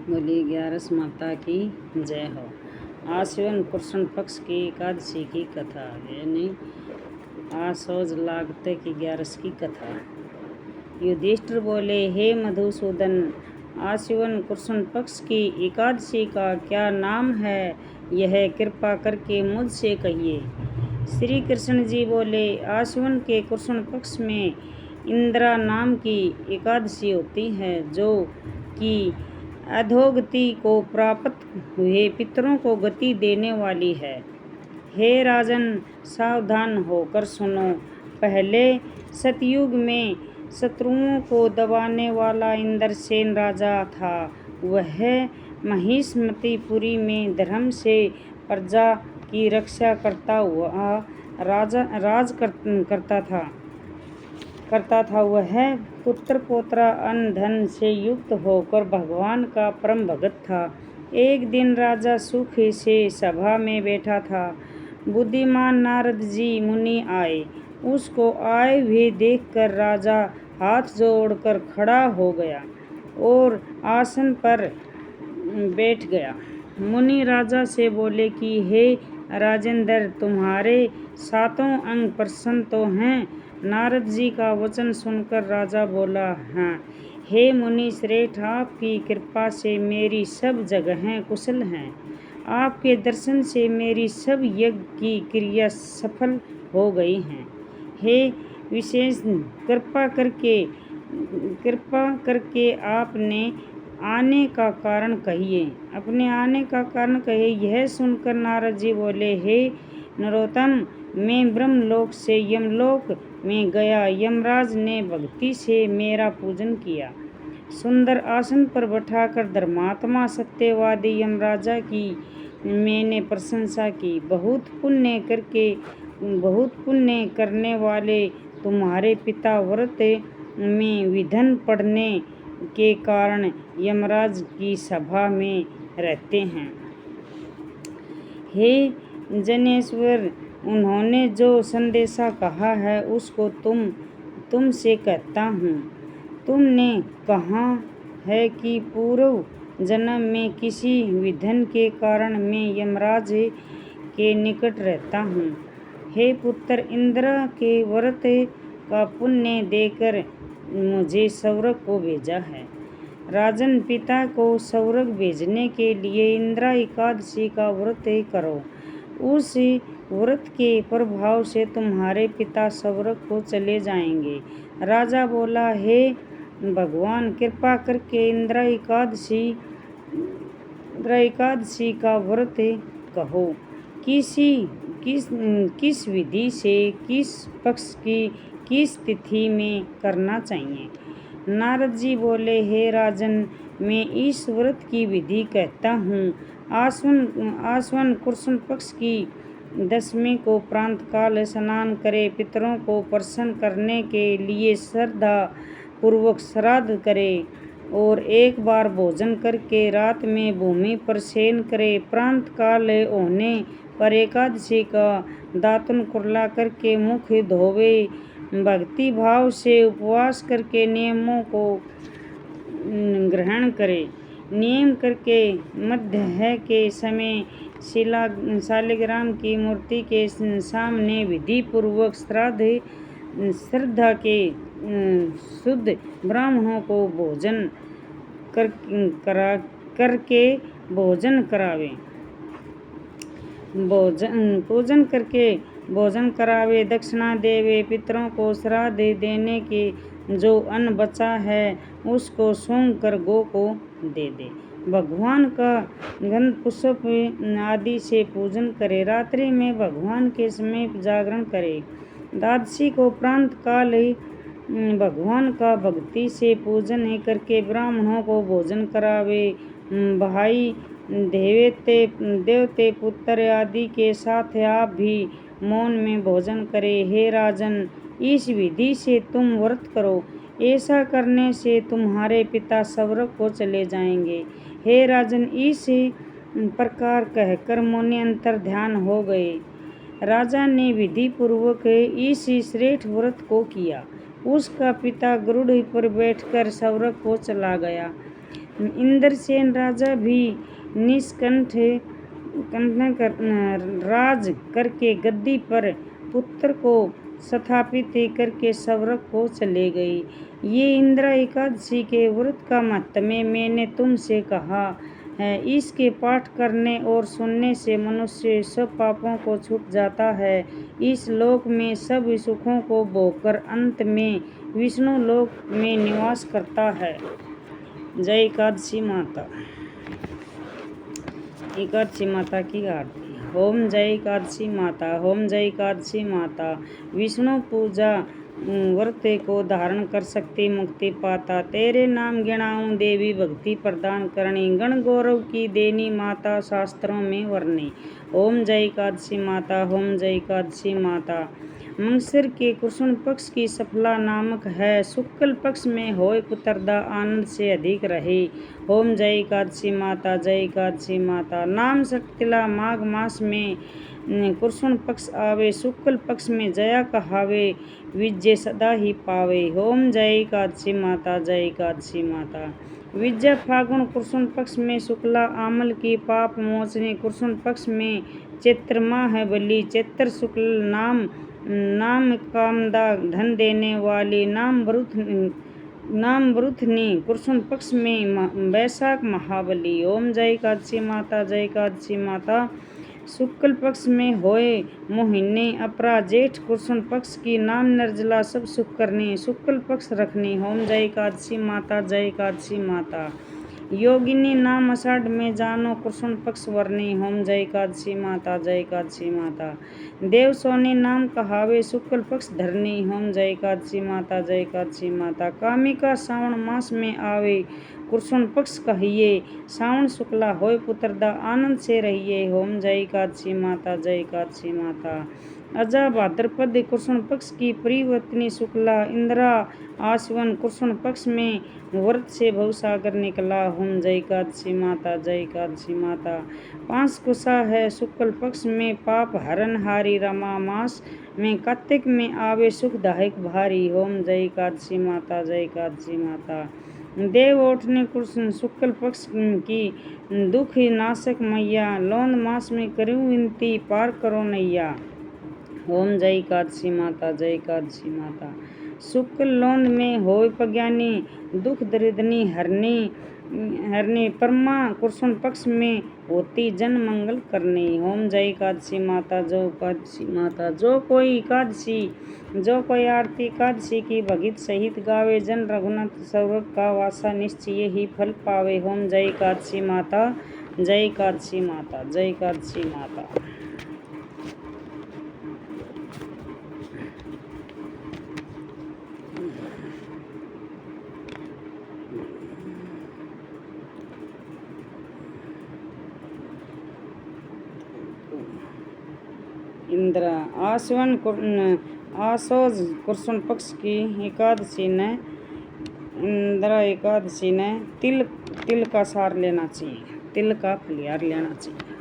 बोली ग्यारस माता की जय हो। आश्विन कृष्ण पक्ष की एकादशी की कथा, यानी आसोज लागते की ग्यारस की कथा। युधिष्ठिर बोले, हे मधुसूदन, आश्विन कृष्ण पक्ष की एकादशी का क्या नाम है, यह कृपा करके मुझसे कहिए। श्री कृष्ण जी बोले, आश्विन के कृष्ण पक्ष में इंदिरा नाम की एकादशी होती है, जो कि अधोगति को प्राप्त हुए पितरों को गति देने वाली है। हे राजन, सावधान होकर सुनो। पहले सतयुग में शत्रुओं को दबाने वाला इंद्रसेन राजा था। वह महिष्मतिपुरी में धर्म से प्रजा की रक्षा करता हुआ राज करता था। वह पुत्र पौत्रा अन्न धन से युक्त होकर भगवान का परम भगत था। एक दिन राजा सुख से सभा में बैठा था। बुद्धिमान नारद जी मुनि आए। उसको आए हुए देखकर राजा हाथ जोड़कर खड़ा हो गया और आसन पर बैठ गया। मुनि राजा से बोले कि हे राजेंद्र, तुम्हारे सातों अंग प्रसन्न तो हैं? नारद जी का वचन सुनकर राजा बोला, हाँ हे मुनि श्रेष्ठ, आपकी कृपा से मेरी सब जगहें कुशल हैं। आपके दर्शन से मेरी सब यज्ञ की क्रिया सफल हो गई हैं। हे विशेष कृपा करके आपने आने का कारण कहिए। अपने आने का कारण कहिए। यह सुनकर नारद जी बोले, हे नरोत्तम, मैं ब्रह्मलोक से यमलोक में गया। यमराज ने भक्ति से मेरा पूजन किया। सुंदर आसन पर बैठाकर धर्मात्मा सत्यवादी यमराजा की मैंने प्रशंसा की। बहुत पुण्य करने वाले तुम्हारे पिता व्रत में विघ्न पड़ने के कारण यमराज की सभा में रहते हैं। हे जनेश्वर, उन्होंने जो संदेशा कहा है उसको तुमसे कहता हूँ। तुमने कहा है कि पूर्व जन्म में किसी विघ्न के कारण मैं यमराज के निकट रहता हूँ। हे पुत्र, इंद्र के व्रत का पुण्य देकर मुझे स्वर्ग को भेजा है। राजन, पिता को स्वर्ग भेजने के लिए इंदिरा एकादशी का व्रत करो। उस व्रत के प्रभाव से तुम्हारे पिता स्वर्ग को चले जाएंगे। राजा बोला, हे भगवान, कृपा करके इंदिरा एकादशी का व्रत कहो। किस विधि से, किस पक्ष की, किस तिथि में करना चाहिए? नारद जी बोले, हे राजन, मैं इस व्रत की विधि कहता हूँ। आश्विन कृष्ण पक्ष की दशमी को प्रातः काल स्नान करे, पितरों को प्रसन्न करने के लिए श्रद्धा पूर्वक श्राद्ध करे और एक बार भोजन करके रात में भूमि पर शयन करे। प्रातः काल होने पर एकादशी का दातुन कुरला करके मुख धोवे। भक्ति भाव से उपवास करके नियमों को ग्रहण करे। नियम करके मध्याह्न के समय शालिग्राम की मूर्ति के सामने विधि पूर्वक श्रद्धा के शुद्ध ब्राह्मणों को भोजन करके भोजन करावे, दक्षिणा देवे। पितरों को श्राद्ध देने के जो अन्न बचा है उसको सूंघ कर गौ को दे दे। भगवान का गंध पुष्प आदि से पूजन करे। रात्रि में भगवान के समीप जागरण करे। द्वादशी को प्रातः काल भगवान का भक्ति से पूजन करके ब्राह्मणों को भोजन करावे। भाई, देवते, पुत्र आदि के साथ आप भी मौन में भोजन करें। हे राजन, इस विधि से तुम व्रत करो। ऐसा करने से तुम्हारे पिता स्वर्ग को चले जाएंगे। हे राजन, इस प्रकार कहकर मुनि अंतर ध्यान हो गए। राजा ने विधि पूर्वक इस श्रेष्ठ व्रत को किया। उसका पिता गरुड़ पर बैठकर स्वर्ग को चला गया। इंद्रसेन राजा भी निष्कंठ राज करके गद्दी पर पुत्र को स्थापित करके स्वर्ग को चले गई। ये इंदिरा एकादशी के व्रत का महत्व मैंने तुमसे कहा है। इसके पाठ करने और सुनने से मनुष्य सब पापों को छूट जाता है। इस लोक में सब सुखों को भोगकर अंत में विष्णु लोक में निवास करता है। जय एकादशी माता। एकादशी माता की आरती। ओम जय एकादशी माता, ओम जय एकादशी माता। विष्णु पूजा व्रत को धारण कर सकती मुक्ति पाता। तेरे नाम गिनाऊं देवी भक्ति प्रदान करनी। गण गौरव की देनी माता शास्त्रों में वर्णी। ओम जय एकादशी माता, ओम जय एकादशी माता। मंगसर के कृष्ण पक्ष की सफला नामक है। शुक्ल पक्ष में होय पुत्रदा आनंद से अधिक रहे। ओम जय एकादशी माता, जय एकादशी माता। नाम शक्तिला माघ मास में कृष्ण पक्ष आवे। शुक्ल पक्ष में जया कहावे, विजय सदा ही पावे। ओम जय एकादशी माता, जय एकादशी माता। विजय फागुन कृष्ण पक्ष में शुक्ला आमल की पाप मोचनी। कृष्ण पक्ष में चैत्र माह है बली। चैत्र शुक्ल नाम कामदा धन देने वाली। नाम वरुथनी कृष्ण पक्ष में वैशाख महाबली। ओम जय एकादशी माता, जय एकादशी माता। शुक्ल पक्ष में होए मोहिनी अपरा। जेठ कृष्ण पक्ष की नाम निर्जला सब सुख करनी। शुक्ल पक्ष रखनी। ओम जय एकादशी माता, जय एकादशी माता। योगिनी नाम आषाढ़ में जानो कृष्ण पक्ष वर्णी। ओम जय एकादशी माता, जय एकादशी माता। देव सोनी नाम कहावे शुक्ल पक्ष धरनी। ओम जय एकादशी माता, जय एकादशी माता। कामिका श्रावण मास में आवे कृष्ण पक्ष कहिए। श्रावण शुक्ला होय पुत्रदा आनंद से रहिए। ओम जय एकादशी माता, जय एकादशी माता। अजा भाद्रपद कृष्ण पक्ष की प्रियवतनी शुक्ला इंदिरा आश्विन कृष्ण पक्ष में व्रत से भवसागर निकला। ओम जय एकादशी माता, जय एकादशी माता। पांच कुशा है शुक्ल पक्ष में पाप हरणहारी। रमा मास में कार्तिक में आवे सुखदायक भारी। ओम जय एकादशी माता, जय एकादशी माता। देव ओठने कृष्ण शुक्ल पक्ष की दुख नाशक मैया। लौंद मास में करूं विनती पार करो नैया। ओम जय एकादशी माता, जय एकादशी माता। शुक्ल लौंद में होय प्रज्ञानी दुख दरिद्रनी हरनी। परमा कृष्ण पक्ष में होती जन मंगल करनी। ओम जय एकादशी माता, जो एकादशी माता। जो कोई आरती एकादशी की भगत सहित गावे। जन रघुनाथ स्वर्ग का वासा निश्चय ही फल पावे। ओम जय एकादशी माता, जय एकादशी माता, जय एकादशी माता। इंदिरा आसोज कृष्ण पक्ष की एकादशी ने इंदिरा एकादशी ने तिल का सार लेना चाहिए। तिल का फलियार लेना चाहिए।